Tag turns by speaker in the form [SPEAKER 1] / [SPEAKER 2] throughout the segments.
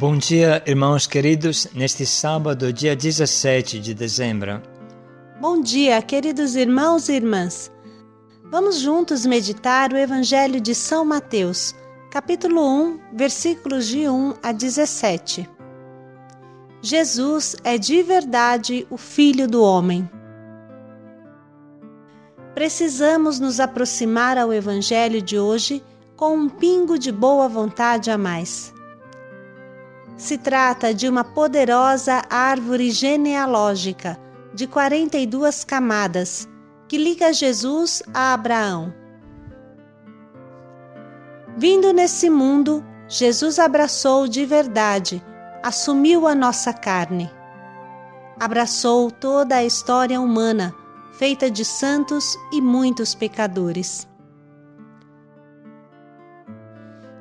[SPEAKER 1] Bom dia, irmãos queridos, neste sábado, dia 17 de dezembro.
[SPEAKER 2] Bom dia, queridos irmãos e irmãs. Vamos juntos meditar o Evangelho de São Mateus, capítulo 1, versículos de 1 a 17. Jesus é de verdade o Filho do Homem. Precisamos nos aproximar ao Evangelho de hoje com um pingo de boa vontade a mais. Se trata de uma poderosa árvore genealógica de 42 camadas que liga Jesus a Abraão. Vindo nesse mundo, Jesus abraçou de verdade, assumiu a nossa carne. Abraçou toda a história humana, feita de santos e muitos pecadores.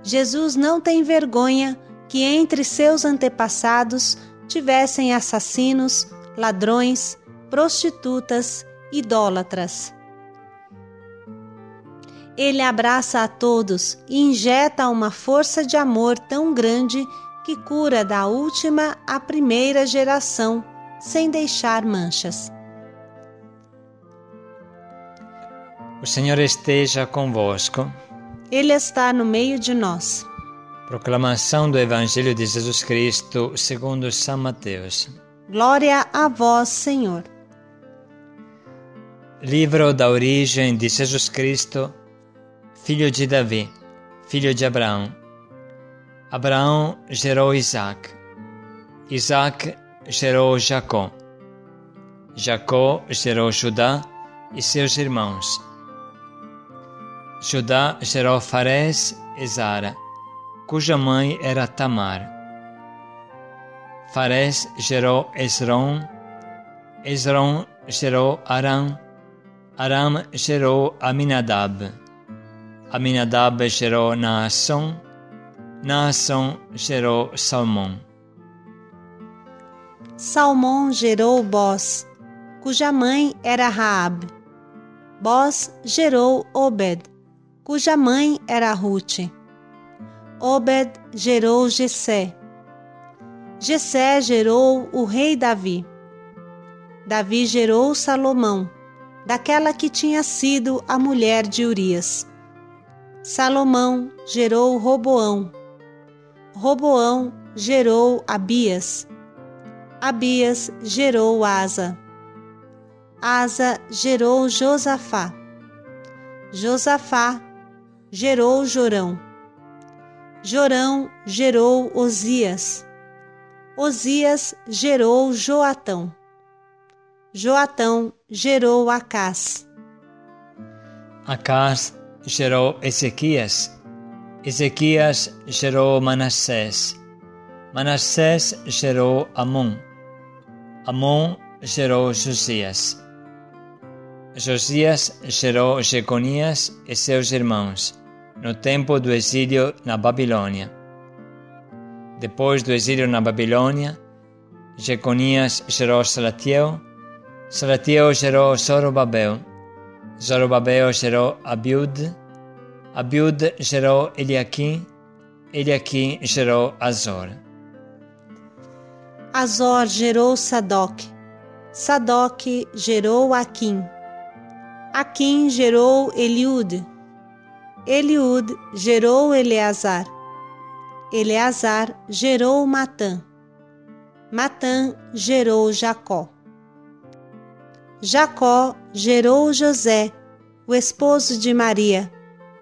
[SPEAKER 2] Jesus não tem vergonha que entre seus antepassados tivessem assassinos, ladrões, prostitutas, idólatras. Ele abraça a todos e injeta uma força de amor tão grande que cura da última à primeira geração, sem deixar manchas.
[SPEAKER 1] O Senhor esteja convosco.
[SPEAKER 2] Ele está no meio de nós.
[SPEAKER 1] Proclamação do Evangelho de Jesus Cristo segundo São Mateus.
[SPEAKER 2] Glória a vós, Senhor.
[SPEAKER 1] Livro da origem de Jesus Cristo, filho de Davi, filho de Abraão. Abraão gerou Isaac. Isaac gerou Jacó. Jacó gerou Judá e seus irmãos. Judá gerou Farés e Zara, cuja mãe era Tamar. Farés gerou Esrom. Esrom gerou Aram. Aram gerou Aminadab. Aminadab gerou Naasson. Naasson gerou Salmão.
[SPEAKER 2] Salmão gerou Boz, cuja mãe era Raabe. Boz gerou Obed, cuja mãe era Rute. Obed gerou Jessé. Jessé gerou o rei Davi. Davi gerou Salomão, daquela que tinha sido a mulher de Urias. Salomão gerou Roboão. Roboão gerou Abias. Abias gerou Asa. Asa gerou Josafá. Josafá gerou Jorão. Jorão gerou Osias. Osias gerou Joatão. Joatão gerou Acás.
[SPEAKER 1] Acás gerou Ezequias. Ezequias gerou Manassés. Manassés gerou Amon. Amon gerou Josias. Josias gerou Jeconias e seus irmãos, no tempo do exílio na Babilônia. Depois do exílio na Babilônia, Jeconias gerou Salatiel. Salatiel gerou Zorobabel. Zorobabel gerou Abiúde. Abiúde gerou Eliaquim. Eliaquim gerou Azor.
[SPEAKER 2] Azor gerou Sadoc. Sadoc gerou Aquim. Aquim gerou Eliúde. Eliúde gerou Eleazar. Eleazar gerou Matã. Matã gerou Jacó. Jacó gerou José, o esposo de Maria,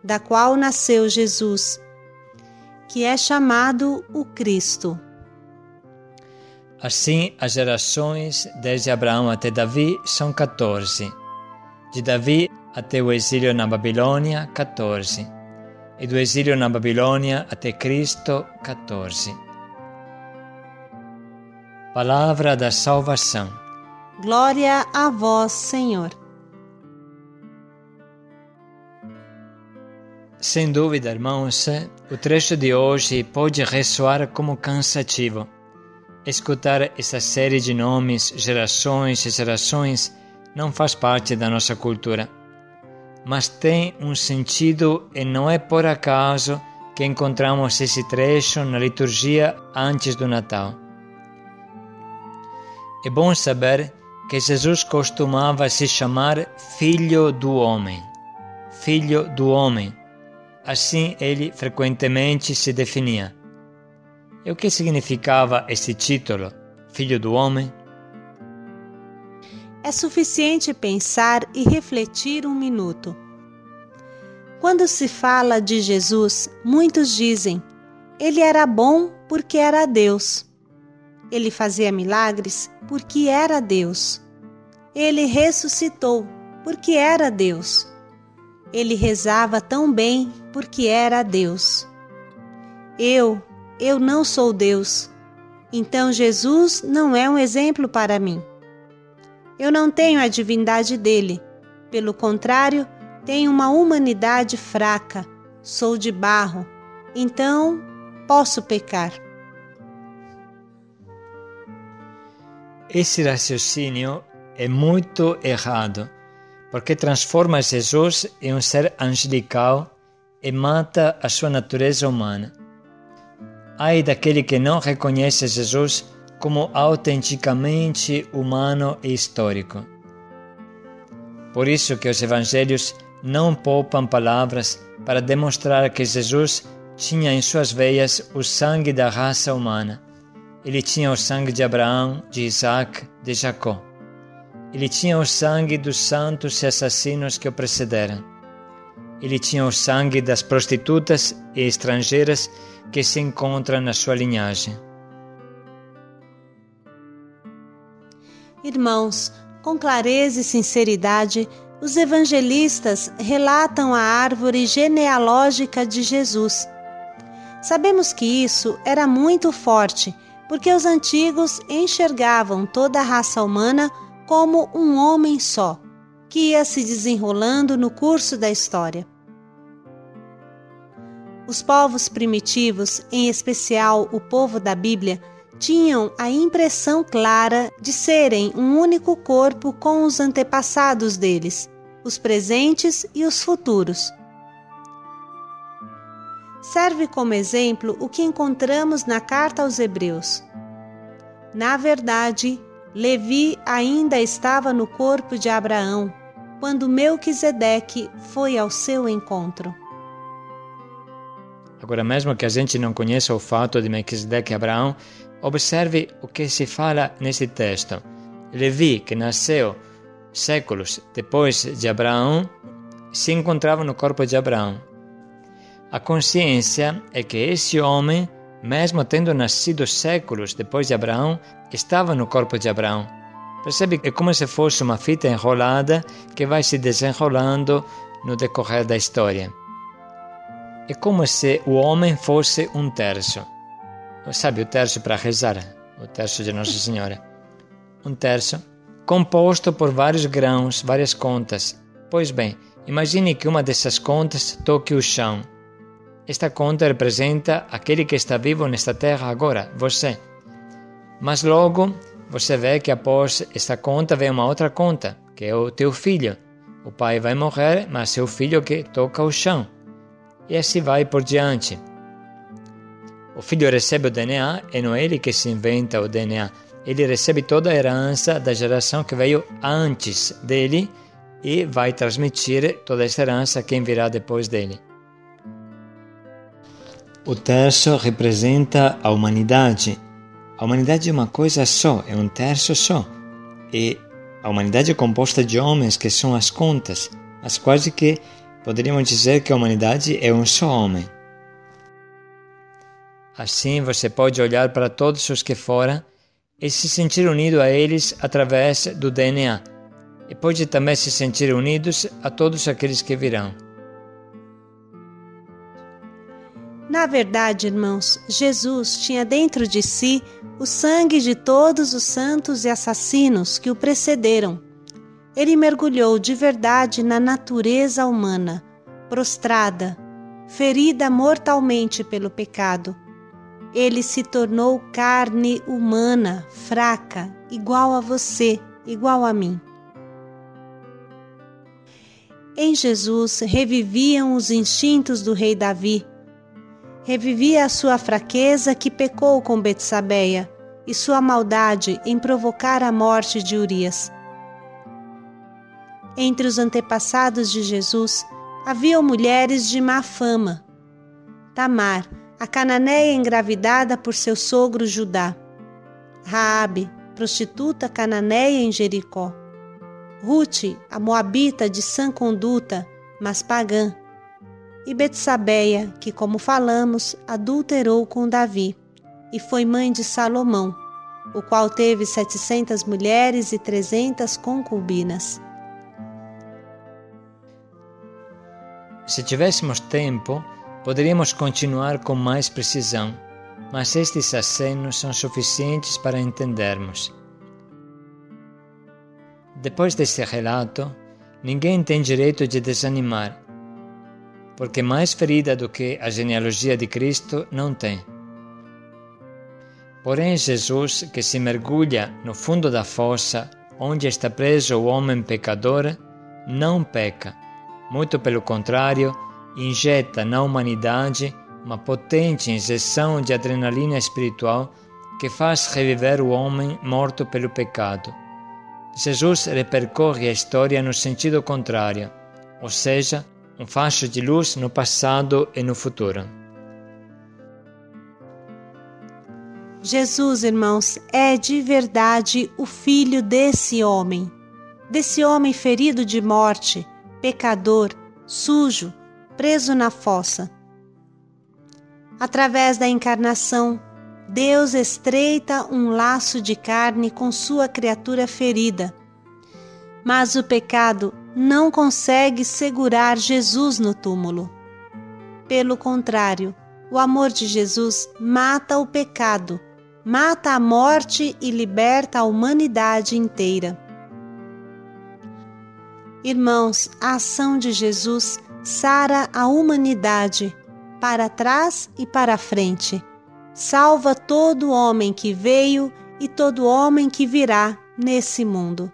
[SPEAKER 2] da qual nasceu Jesus, que é chamado o Cristo.
[SPEAKER 1] Assim, as gerações desde Abraão até Davi são 14. De Davi até o exílio na Babilônia, 14. E do exílio na Babilônia até Cristo, 14. Palavra da salvação.
[SPEAKER 2] Glória a vós, Senhor.
[SPEAKER 1] Sem dúvida, irmãos, o trecho de hoje pode ressoar como cansativo. Escutar essa série de nomes, gerações e gerações, não faz parte da nossa cultura. Mas tem um sentido e não é por acaso que encontramos esse trecho na liturgia antes do Natal. É bom saber que Jesus costumava se chamar Filho do Homem. Filho do Homem. Assim ele frequentemente se definia. E o que significava esse título, Filho do Homem?
[SPEAKER 2] É suficiente pensar e refletir um minuto. Quando se fala de Jesus, muitos dizem: ele era bom porque era Deus. Ele fazia milagres porque era Deus. Ele ressuscitou porque era Deus. Ele rezava tão bem porque era Deus. Eu não sou Deus. Então Jesus não é um exemplo para mim. Eu não tenho a divindade dele. Pelo contrário, tenho uma humanidade fraca. Sou de barro. Então, posso pecar.
[SPEAKER 1] Esse raciocínio é muito errado, porque transforma Jesus em um ser angelical e mata a sua natureza humana. Ai daquele que não reconhece Jesus como autenticamente humano e histórico. Por isso que os evangelhos não poupam palavras para demonstrar que Jesus tinha em suas veias o sangue da raça humana. Ele tinha o sangue de Abraão, de Isaac, de Jacó. Ele tinha o sangue dos santos e assassinos que o precederam. Ele tinha o sangue das prostitutas e estrangeiras que se encontram na sua linhagem.
[SPEAKER 2] Irmãos, com clareza e sinceridade, os evangelistas relatam a árvore genealógica de Jesus. Sabemos que isso era muito forte, porque os antigos enxergavam toda a raça humana como um homem só, que ia se desenrolando no curso da história. Os povos primitivos, em especial o povo da Bíblia, tinham a impressão clara de serem um único corpo com os antepassados deles, os presentes e os futuros. Serve como exemplo o que encontramos na carta aos Hebreus. Na verdade, Levi ainda estava no corpo de Abraão, quando Melquisedeque foi ao seu encontro.
[SPEAKER 1] Agora, mesmo que a gente não conheça o fato de Melquisedeque e Abraão, observe o que se fala nesse texto. Levi, que nasceu séculos depois de Abraão, se encontrava no corpo de Abraão. A consciência é que esse homem, mesmo tendo nascido séculos depois de Abraão, estava no corpo de Abraão. Percebe que é como se fosse uma fita enrolada que vai se desenrolando no decorrer da história. É como se o homem fosse um terço. Sabe o terço para rezar? O terço de Nossa Senhora. Um terço composto por vários grãos, várias contas. Pois bem, imagine que uma dessas contas toque o chão. Esta conta representa aquele que está vivo nesta terra agora, você. Mas logo você vê que após esta conta vem uma outra conta, que é o teu filho. O pai vai morrer, mas é o filho que toca o chão. E assim vai por diante. O filho recebe o DNA e não é ele que se inventa o DNA. Ele recebe toda a herança da geração que veio antes dele e vai transmitir toda essa herança a quem virá depois dele. O terço representa a humanidade. A humanidade é uma coisa só, é um terço só. E a humanidade é composta de homens que são as contas, mas quase que poderíamos dizer que a humanidade é um só homem. Assim você pode olhar para todos os que foram e se sentir unido a eles através do DNA. E pode também se sentir unidos a todos aqueles que virão.
[SPEAKER 2] Na verdade, irmãos, Jesus tinha dentro de si o sangue de todos os santos e assassinos que o precederam. Ele mergulhou de verdade na natureza humana, prostrada, ferida mortalmente pelo pecado. Ele se tornou carne humana, fraca, igual a você, igual a mim. Em Jesus reviviam os instintos do rei Davi. Revivia a sua fraqueza que pecou com Betsabeia e sua maldade em provocar a morte de Urias. Entre os antepassados de Jesus, haviam mulheres de má fama. Tamar, a cananeia engravidada por seu sogro Judá. Raabe, prostituta cananeia em Jericó. Rute, a moabita de sã conduta, mas pagã. E Betsabeia, que, como falamos, adulterou com Davi, e foi mãe de Salomão, o qual teve 700 mulheres e 300 concubinas.
[SPEAKER 1] Se tivéssemos tempo, poderíamos continuar com mais precisão, mas estes acenos são suficientes para entendermos. Depois deste relato, ninguém tem direito de desanimar, porque mais ferida do que a genealogia de Cristo não tem. Porém, Jesus, que se mergulha no fundo da fossa, onde está preso o homem pecador, não peca. Muito pelo contrário, injeta na humanidade uma potente injeção de adrenalina espiritual que faz reviver o homem morto pelo pecado. Jesus repercorre a história no sentido contrário, ou seja, um facho de luz no passado e no futuro.
[SPEAKER 2] Jesus, irmãos, é de verdade o filho desse homem ferido de morte, pecador, sujo, preso na fossa. Através da encarnação, Deus estreita um laço de carne com sua criatura ferida. Mas o pecado não consegue segurar Jesus no túmulo. Pelo contrário, o amor de Jesus mata o pecado, mata a morte e liberta a humanidade inteira. Irmãos, a ação de Jesus sara a humanidade, para trás e para frente. Salva todo homem que veio e todo homem que virá nesse mundo.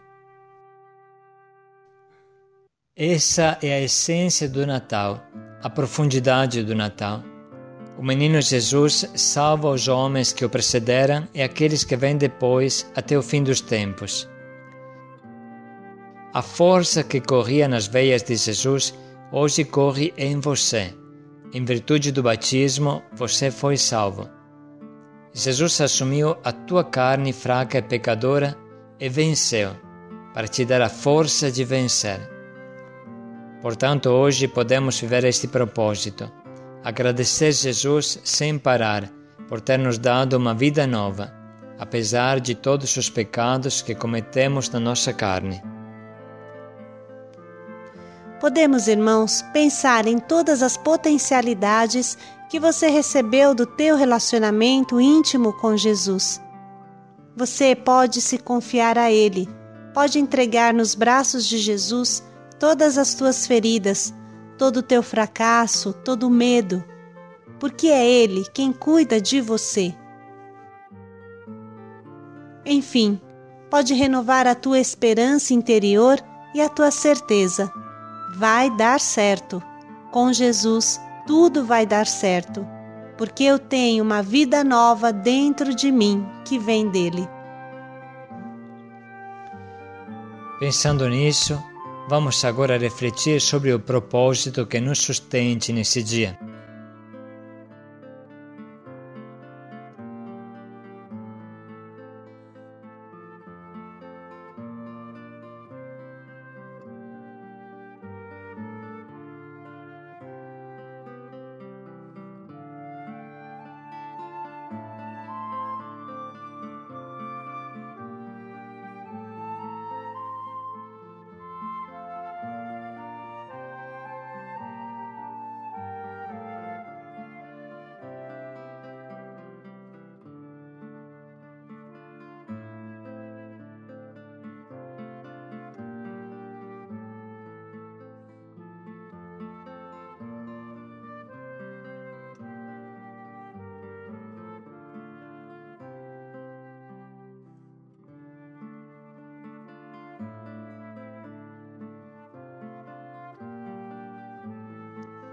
[SPEAKER 1] Essa é a essência do Natal, a profundidade do Natal. O menino Jesus salva os homens que o precederam e aqueles que vêm depois até o fim dos tempos. A força que corria nas veias de Jesus hoje corre em você. Em virtude do batismo, você foi salvo. Jesus assumiu a tua carne fraca e pecadora e venceu, para te dar a força de vencer. Portanto, hoje podemos viver este propósito, agradecer Jesus sem parar por ter nos dado uma vida nova, apesar de todos os pecados que cometemos na nossa carne.
[SPEAKER 2] Podemos, irmãos, pensar em todas as potencialidades que você recebeu do teu relacionamento íntimo com Jesus. Você pode se confiar a Ele, pode entregar nos braços de Jesus todas as tuas feridas, todo o teu fracasso, todo o medo, porque é Ele quem cuida de você. Enfim, pode renovar a tua esperança interior e a tua certeza. Vai dar certo. Com Jesus, tudo vai dar certo, porque eu tenho uma vida nova dentro de mim que vem dele.
[SPEAKER 1] Pensando nisso, vamos agora refletir sobre o propósito que nos sustente nesse dia.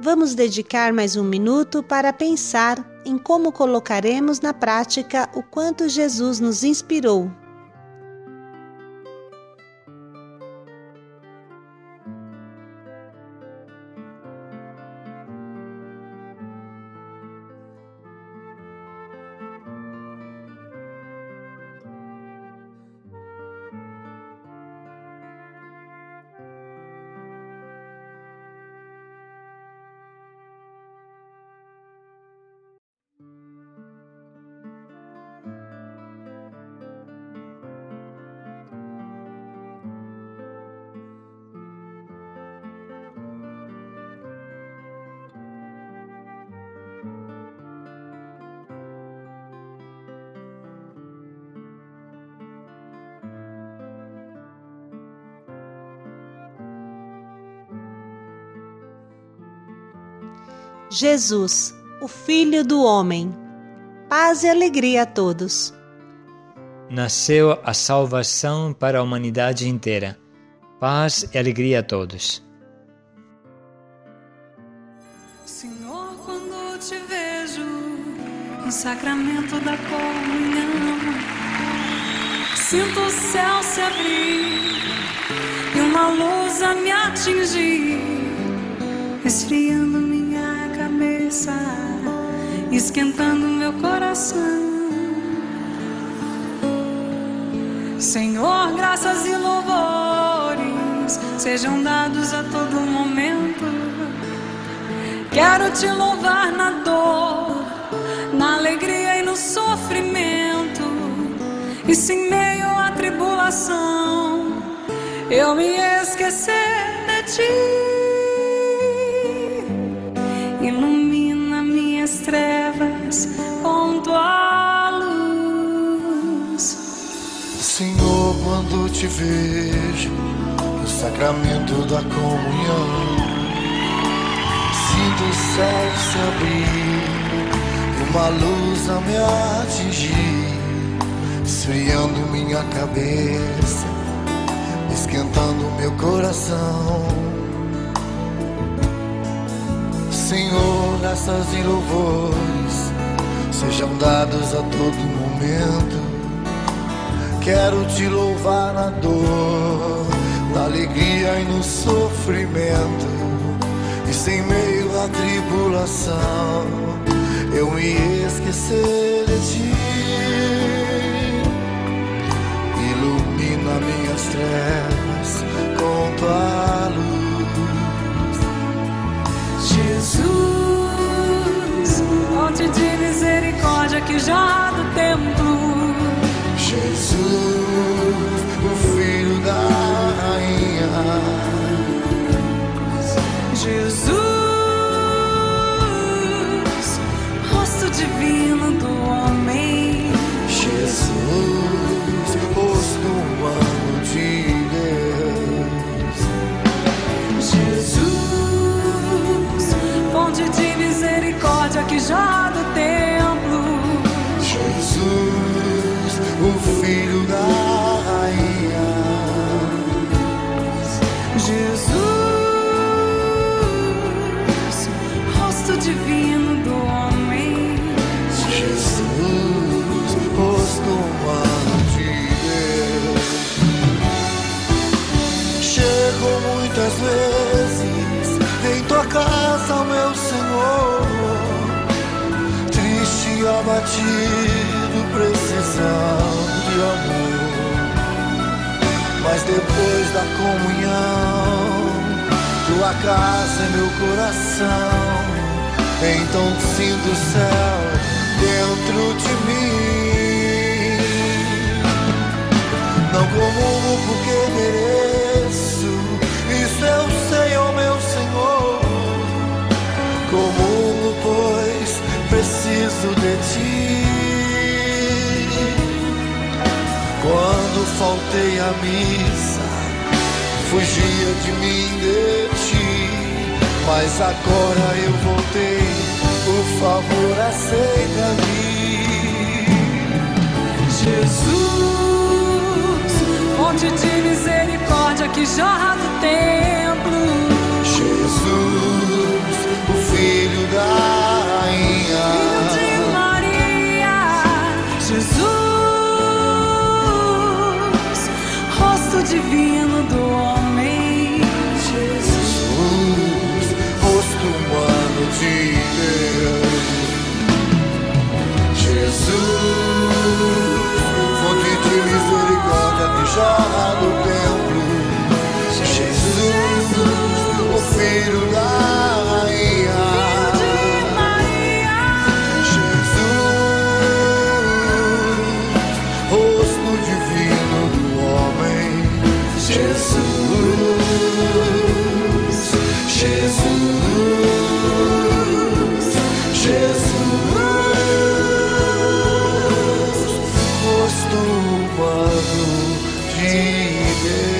[SPEAKER 2] vamos dedicar mais um minuto para pensar em como colocaremos na prática o quanto Jesus nos inspirou. Jesus, o Filho do Homem. Paz e alegria a todos.
[SPEAKER 1] Nasceu a salvação para a humanidade inteira. Paz e alegria a todos.
[SPEAKER 3] Senhor, quando te vejo no sacramento da comunhão, sinto o céu se abrir e uma luz a me atingir, esfriando minha cabeça, esquentando meu coração. Senhor, graças e louvores sejam dados a todo momento. Quero te louvar na dor, na alegria e no sofrimento. E se em meio à tribulação eu me esquecer de ti, ilumina minhas trevas com tua luz.
[SPEAKER 4] Senhor, quando te vejo no sacramento da comunhão, sinto o céu se abrir, uma luz a me atingir, esfriando minha cabeça, esquentando meu coração. Senhor, graças e louvores sejam dados a todo momento. Quero te louvar na dor, na alegria e no sofrimento. E sem meio à tribulação eu me esquecer de ti. Ilumina minhas trevas com tua luz.
[SPEAKER 3] Jesus, fonte de misericórdia que jorra do templo.
[SPEAKER 4] Jesus, o Filho da Rainha.
[SPEAKER 3] Jesus, rosto divino do homem.
[SPEAKER 4] Jesus, rosto humano de Deus.
[SPEAKER 3] Jesus, fonte de misericórdia que jorra do templo.
[SPEAKER 4] Jesus, o Filho da Rainha.
[SPEAKER 3] Jesus, rosto divino do homem.
[SPEAKER 4] Jesus, rosto humano de Deus. Chego muitas vezes em tua casa, meu Senhor, triste e abatido, precisando de amor. Mas depois da comunhão, tua casa é meu coração. Então sinto o céu dentro de mim. Não comungo porque mereço, isso eu sei, ó meu Senhor. Comungo pois preciso de ti. Quando faltei à missa, fugia de mim, de ti. Mas agora eu voltei, por favor aceita-me.
[SPEAKER 3] Jesus, fonte de misericórdia que jorra do templo.
[SPEAKER 4] Jesus, o
[SPEAKER 3] divino do homem.
[SPEAKER 4] Jesus, rosto humano de Deus. Jesus, fonte de misericórdia que jorra do templo. Jesus, o filho da rainha. Jesus, rosto divino do homem. Jesus, Jesus, Jesus, rosto humano de Deus.